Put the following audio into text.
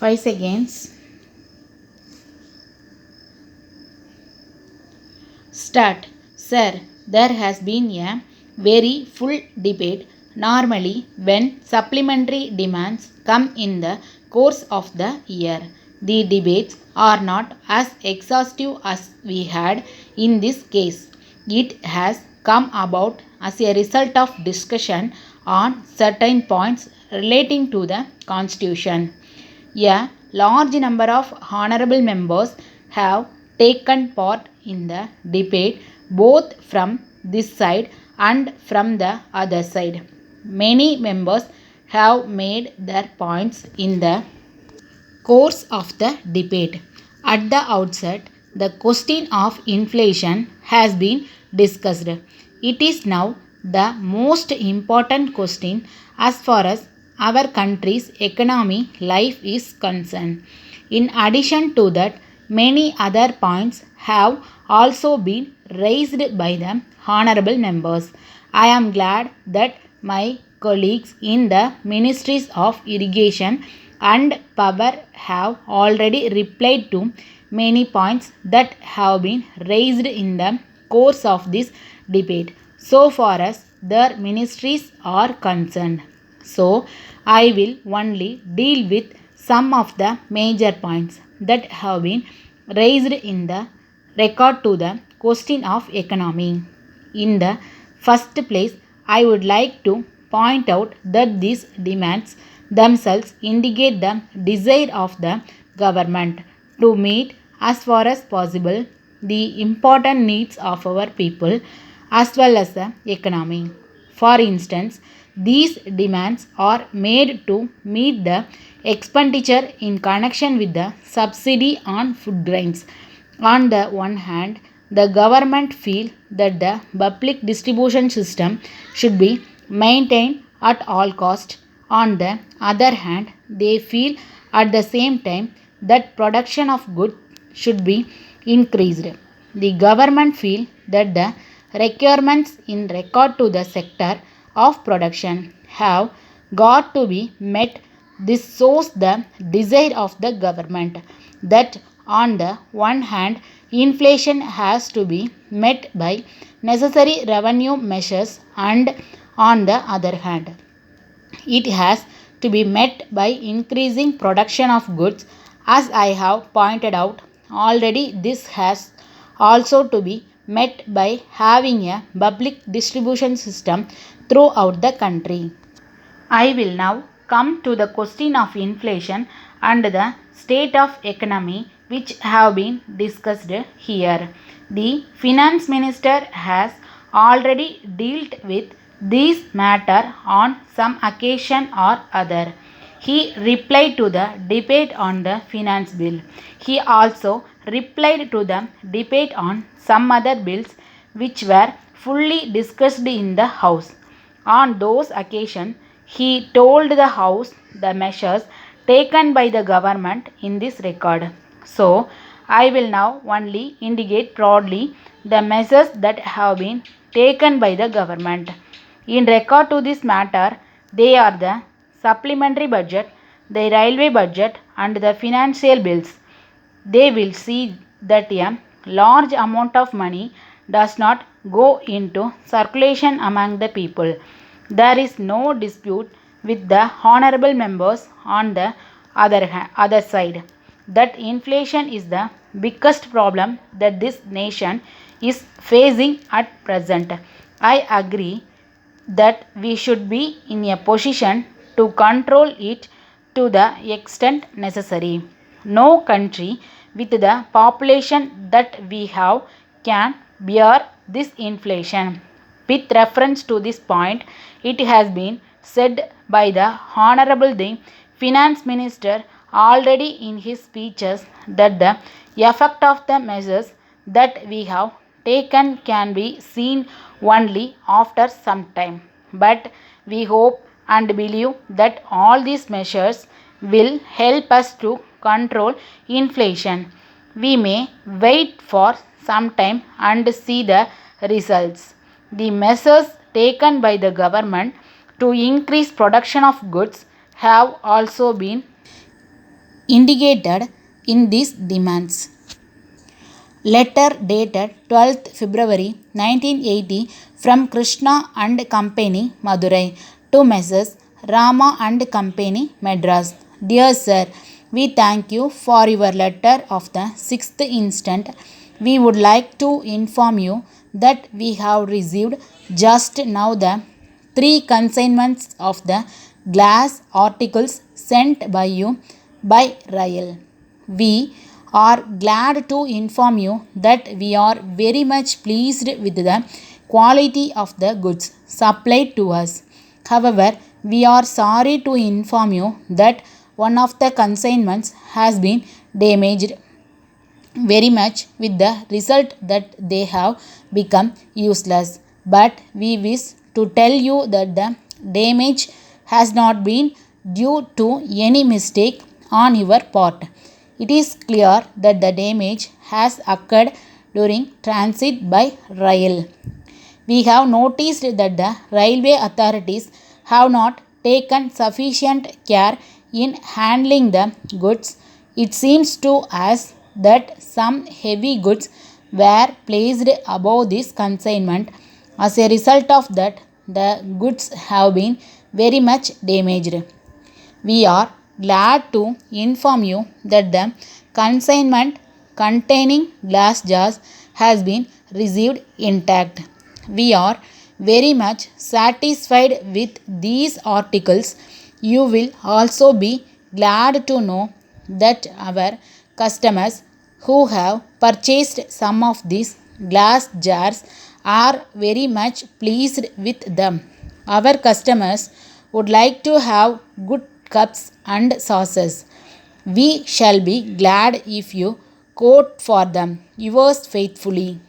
5 seconds. Start. Sir, there has been a very full debate. Normally, when supplementary demands come in the course of the year, the debates are not as exhaustive as we had in this case. It has come about as a result of discussion on certain points relating to the Constitution. A large number of honorable members have taken part in the debate both from this side and from the other side. Many members have made their points in the course of the debate. At the outset, the question of inflation has been discussed. It is now the most important question as far as our country's economy life is concerned. In addition to that, many other points have also been raised by the honorable members. I am glad that my colleagues in the Ministries of Irrigation and Power have already replied to many points that have been raised in the course of this debate so far as their ministries are concerned. So, I will only deal with some of the major points that have been raised in the regard to the question of economy. In the first place, I would like to point out that these demands themselves indicate the desire of the government to meet as far as possible the important needs of our people as well as the economy. For instance, these demands are made to meet the expenditure in connection with the subsidy on food grains. On the one hand, the government feel that the public distribution system should be maintained at all cost. On the other hand, they feel at the same time that production of goods should be increased. The government feel that the requirements in regard to the sector of production have got to be met. This shows the desire of the government that on the one hand inflation has to be met by necessary revenue measures and on the other hand it has to be met by increasing production of goods. As I have pointed out already, this has also to be met by having a public distribution system throughout the country. I will now come to the question of inflation and the state of economy which have been discussed here. The finance minister has already dealt with this matter on some occasion or other. He replied to the debate on the finance bill. He also replied to the debate on some other bills which were fully discussed in the House. On those occasions, he told the House the measures taken by the government in this regard. So, I will now only indicate broadly the measures that have been taken by the government. In regard to this matter, they are the supplementary budget, the railway budget, and the financial bills. They will see that a large amount of money does not go into circulation among the people. There is no dispute with the honorable members on the other side that inflation is the biggest problem that this nation is facing at present. I agree that we should be in a position to control it to the extent necessary. No country with the population that we have can bear this inflation. With reference to this point, it has been said by the Honorable the Finance Minister already in his speeches that the effect of the measures that we have taken can be seen only after some time. But we hope and believe that all these measures will help us to control inflation. We may wait for some time and see the results. The measures taken by the government to increase production of goods have also been indicated in these demands. Letter dated 12th February 1980 from Krishna and Company, Madurai, to Messrs. Rama and Company, Madras. Dear Sir, we thank you for your letter of the 6th instant. We would like to inform you that we have received just now the 3 consignments of the glass articles sent by you by rail. We are glad to inform you that we are very much pleased with the quality of the goods supplied to us. However, we are sorry to inform you that one of the consignments has been damaged very much, with the result that they have become useless. But we wish to tell you that the damage has not been due to any mistake on your part. It is clear that the damage has occurred during transit by rail. We have noticed that the railway authorities have not taken sufficient care in handling the goods. It seems to us that some heavy goods were placed above this consignment. As a result of that, the goods have been very much damaged. We are glad to inform you that the consignment containing glass jars has been received intact. We are very much satisfied with these articles. You will also be glad to know that our customers who have purchased some of these glass jars are very much pleased with them. Our customers would like to have good cups and saucers. We shall be glad if you quote for them. Yours faithfully.